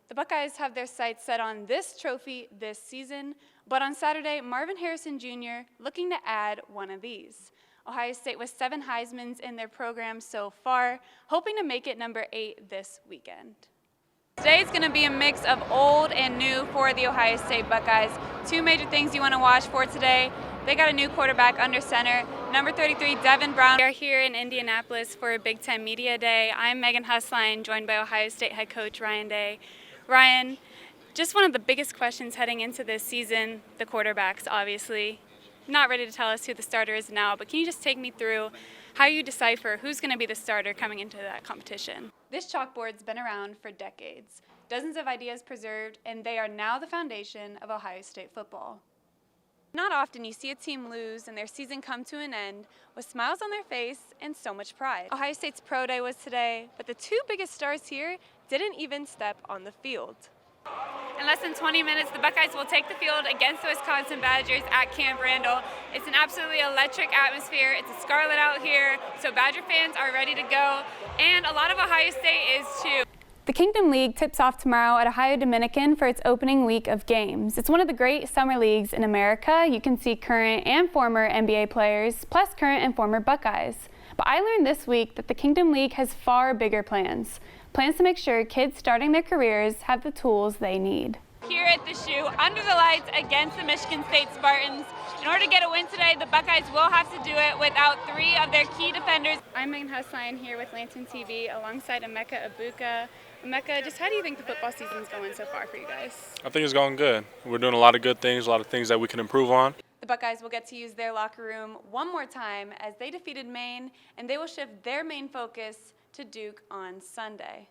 The Buckeyes have their sights set on this trophy this season, but on Saturday, Marvin Harrison Jr. looking to add one of these. Ohio State with 7 Heismans in their program so far, hoping to make it number 8 this weekend. Today is going to be a mix of old and new for the Ohio State Buckeyes. 2 major things you want to watch for today. They got a new quarterback under center, number 33, Devin Brown. We are here in Indianapolis for a Big Ten Media Day. I'm Megan Husslein, joined by Ohio State head coach Ryan Day. Ryan, just one of the biggest questions heading into this season, the quarterbacks, obviously. Not ready to tell us who the starter is now, but can you just take me through how you decipher who's going to be the starter coming into that competition? This chalkboard's been around for decades. Dozens of ideas preserved, and they are now the foundation of Ohio State football. Not often you see a team lose and their season come to an end with smiles on their face and so much pride. Ohio State's Pro Day was today, but the 2 biggest stars here didn't even step on the field. In less than 20 minutes, the Buckeyes will take the field against the Wisconsin Badgers at Camp Randall. It's an absolutely electric atmosphere. It's a scarlet out here, so Badger fans are ready to go, and a lot of Ohio State is too. The Kingdom League tips off tomorrow at Ohio Dominican for its opening week of games. It's one of the great summer leagues in America. You can see current and former NBA players, plus current and former Buckeyes. But I learned this week that the Kingdom League has far bigger plans. Plans to make sure kids starting their careers have the tools they need. Here at the Shoe, under the lights against the Michigan State Spartans. In order to get a win today, the Buckeyes will have to do it without 3 of their key defenders. I'm Megan Husslein here with Lantern TV alongside Emeka Ibuka. Emeka, just how do you think the football season's going so far for you guys? I think it's going good. We're doing a lot of good things, a lot of things that we can improve on. The Buckeyes will get to use their locker room one more time as they defeated Maine, and they will shift their main focus to Duke on Sunday.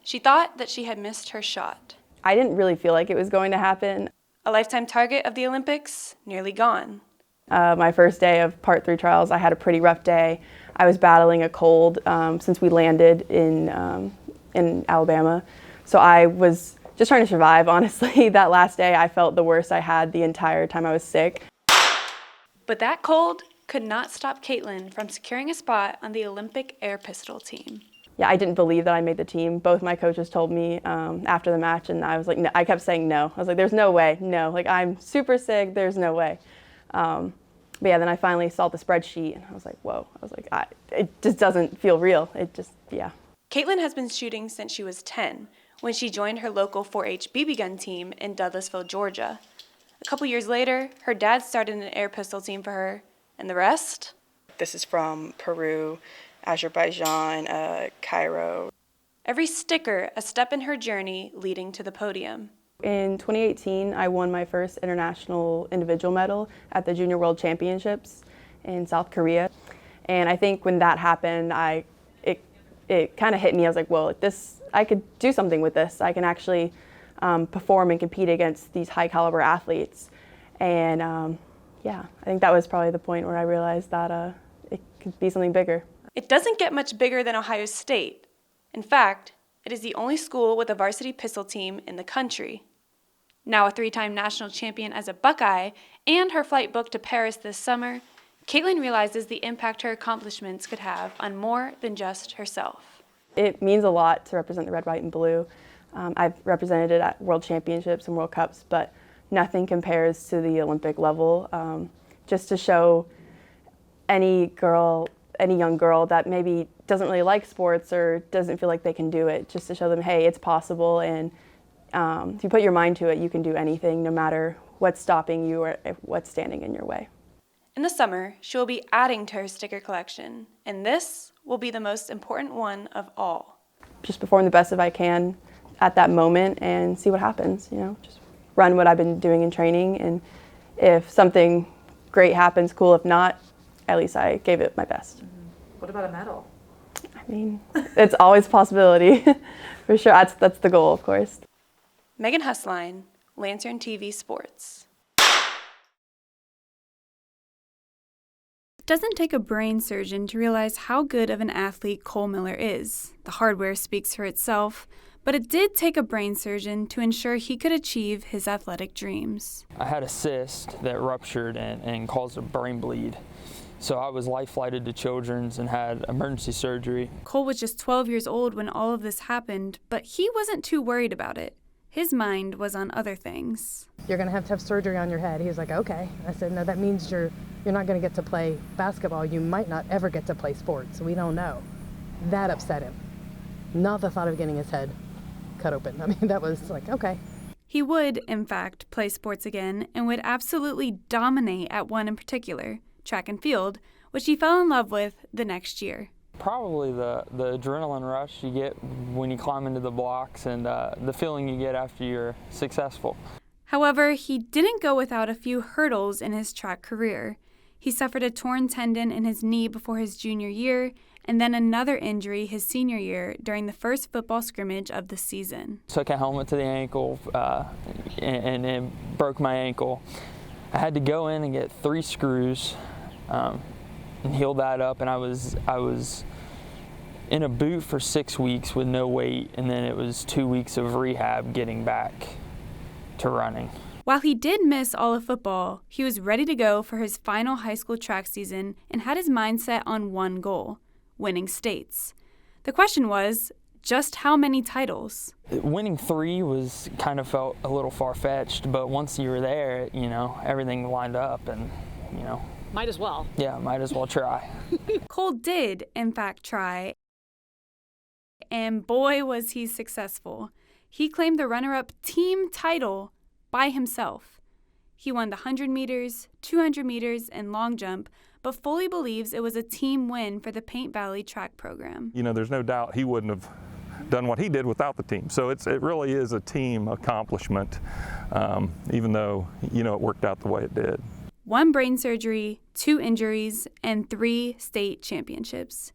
She thought that she had missed her shot. I didn't really feel like it was going to happen. A lifetime target of the Olympics, nearly gone. My first day of Part 3 trials, I had a pretty rough day. I was battling a cold since we landed in Alabama. So I was just trying to survive, honestly. That last day, I felt the worst I had the entire time I was sick. But that cold could not stop Caitlin from securing a spot on the Olympic air pistol team. Yeah, I didn't believe that I made the team. Both my coaches told me after the match, and I was like, no, I kept saying no. I was like, there's no way, no. Like, I'm super sick, there's no way. But yeah, then I finally saw the spreadsheet, and I was like, whoa. I was like, it just doesn't feel real. It just, yeah. Caitlin has been shooting since she was 10, when she joined her local 4-H BB gun team in Douglasville, Georgia. A couple years later, her dad started an air pistol team for her, and the rest? This is from Peru, Azerbaijan, Cairo. Every sticker a step in her journey leading to the podium. In 2018, I won my first international individual medal at the Junior World Championships in South Korea. And I think when that happened, it kind of hit me. I was like, whoa, I could do something with this. I can actually perform and compete against these high caliber athletes. And yeah, I think that was probably the point where I realized that it could be something bigger. It doesn't get much bigger than Ohio State. In fact, it is the only school with a varsity pistol team in the country. Now a 3-time national champion as a Buckeye and her flight booked to Paris this summer, Caitlin realizes the impact her accomplishments could have on more than just herself. It means a lot to represent the red, white, and blue. I've represented it at World Championships and World Cups, but nothing compares to the Olympic level. Just to show any young girl that maybe doesn't really like sports or doesn't feel like they can do it, just to show them, hey, it's possible, and if you put your mind to it, you can do anything, no matter what's stopping you or what's standing in your way. In the summer, she will be adding to her sticker collection, and this will be the most important one of all. Just perform the best that I can at that moment and see what happens, just run what I've been doing in training, and if something great happens, cool. If not, at least I gave it my best. What about a medal? I mean, it's always a possibility, for sure. That's the goal, of course. Megan Husslein, Lantern TV Sports. It doesn't take a brain surgeon to realize how good of an athlete Cole Miller is. The hardware speaks for itself, but it did take a brain surgeon to ensure he could achieve his athletic dreams. I had a cyst that ruptured and caused a brain bleed. So I was life flighted to Children's and had emergency surgery. Cole was just 12 years old when all of this happened, but he wasn't too worried about it. His mind was on other things. You're going to have surgery on your head. He was like, okay. I said, no, that means you're not going to get to play basketball. You might not ever get to play sports. We don't know. That upset him. Not the thought of getting his head cut open. I mean, that was like, okay. He would, in fact, play sports again and would absolutely dominate at one in particular, track and field, which he fell in love with the next year. Probably the adrenaline rush you get when you climb into the blocks and the feeling you get after you're successful. However, he didn't go without a few hurdles in his track career. He suffered a torn tendon in his knee before his junior year, and then another injury his senior year during the first football scrimmage of the season. Took a helmet to the ankle and it broke my ankle. I had to go in and get 3 screws and heal that up, and I was in a boot for 6 weeks with no weight, and then it was 2 weeks of rehab getting back to running. While he did miss all of football, he was ready to go for his final high school track season and had his mind set on one goal: winning states. The question was, just how many titles? Winning 3 was kind of felt a little far-fetched, but once you were there, everything lined up and, Might as well. Yeah, might as well try. Cole did, in fact, try, and boy was he successful. He claimed the runner-up team title by himself. He won the 100 meters, 200 meters, and long jump, but fully believes it was a team win for the Paint Valley track program. There's no doubt he wouldn't have done what he did without the team. So it really is a team accomplishment, even though, it worked out the way it did. 1 brain surgery, 2 injuries, and 3 state championships.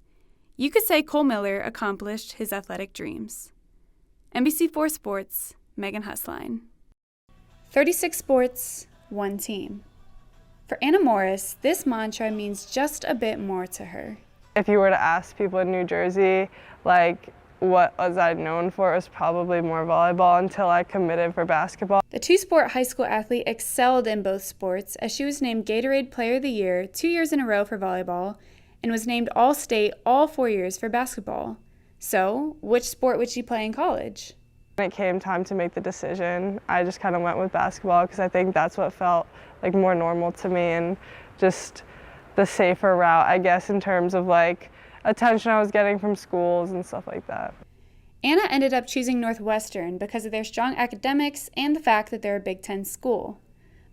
You could say Cole Miller accomplished his athletic dreams. NBC4 Sports, Megan Husslein. 36 sports, 1 team. For Anna Morris, this mantra means just a bit more to her. If you were to ask people in New Jersey, what was I known for, it was probably more volleyball until I committed for basketball. The 2-sport high school athlete excelled in both sports as she was named Gatorade Player of the Year 2 years in a row for volleyball and was named All-State all 4 years for basketball. So, which sport would she play in college? When it came time to make the decision, I just kind of went with basketball because I think that's what felt more normal to me and just the safer route, I guess, in terms of attention I was getting from schools and stuff like that. Anna ended up choosing Northwestern because of their strong academics and the fact that they're a Big Ten school.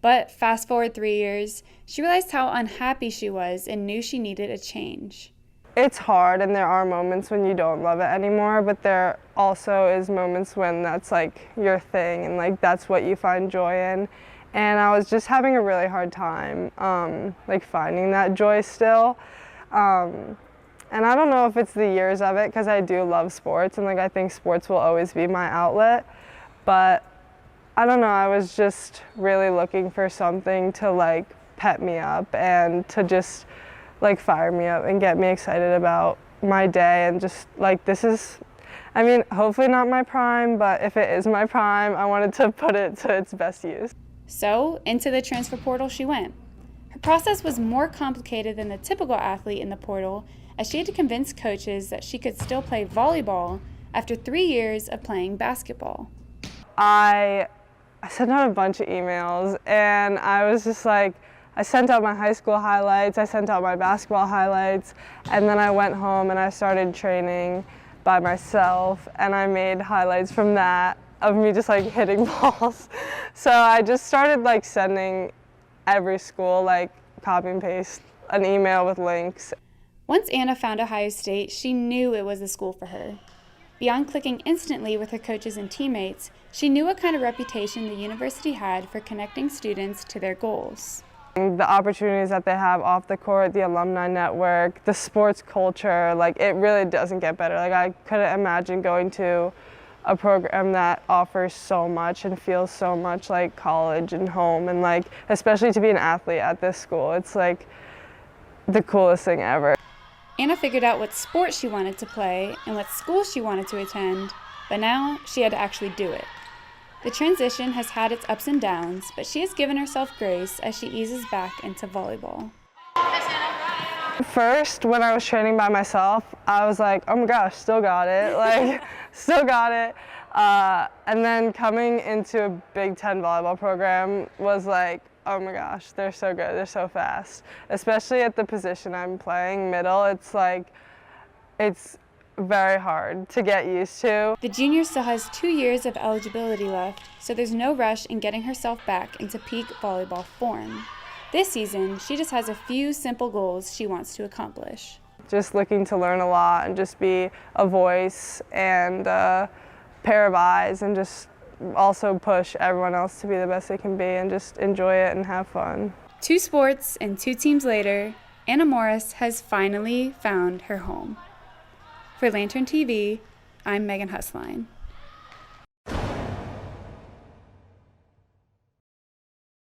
But fast forward 3 years, she realized how unhappy she was and knew she needed a change. It's hard and there are moments when you don't love it anymore, but there also is moments when that's your thing and that's what you find joy in. And I was just having a really hard time finding that joy still. And I don't know if it's the years of it because I do love sports and I think sports will always be my outlet, but I don't know, I was just really looking for something to pep me up and to just fire me up and get me excited about my day and just this is, hopefully not my prime, but if it is my prime, I wanted to put it to its best use. So, into the transfer portal she went. Her process was more complicated than the typical athlete in the portal, as she had to convince coaches that she could still play volleyball after 3 years of playing basketball. I sent out a bunch of emails and I was just I sent out my high school highlights, I sent out my basketball highlights, and then I went home and I started training by myself and I made highlights from that of me just hitting balls. So I just started sending every school, copy and paste an email with links. Once Anna found Ohio State, she knew it was the school for her. Beyond clicking instantly with her coaches and teammates, she knew what kind of reputation the university had for connecting students to their goals. The opportunities that they have off the court, the alumni network, the sports culture, it really doesn't get better. I couldn't imagine going to a program that offers so much and feels so much like college and home, and especially to be an athlete at this school, it's the coolest thing ever. Anna figured out what sport she wanted to play and what school she wanted to attend, but now she had to actually do it. The transition has had its ups and downs, but she has given herself grace as she eases back into volleyball. Hi, Anna. First, when I was training by myself, I was like, oh my gosh, still got it, like, still got it. And then coming into a Big Ten volleyball program was like, oh my gosh, they're so good, they're so fast. Especially at the position I'm playing, middle, it's like, it's very hard to get used to. The junior still has 2 years of eligibility left, so there's no rush in getting herself back into peak volleyball form. This season, she just has a few simple goals she wants to accomplish. Just looking to learn a lot and just be a voice and a pair of eyes, and just also push everyone else to be the best they can be and just enjoy it and have fun. 2 sports and 2 teams later, Anna Morris has finally found her home. For Lantern TV, I'm Megan Husslein.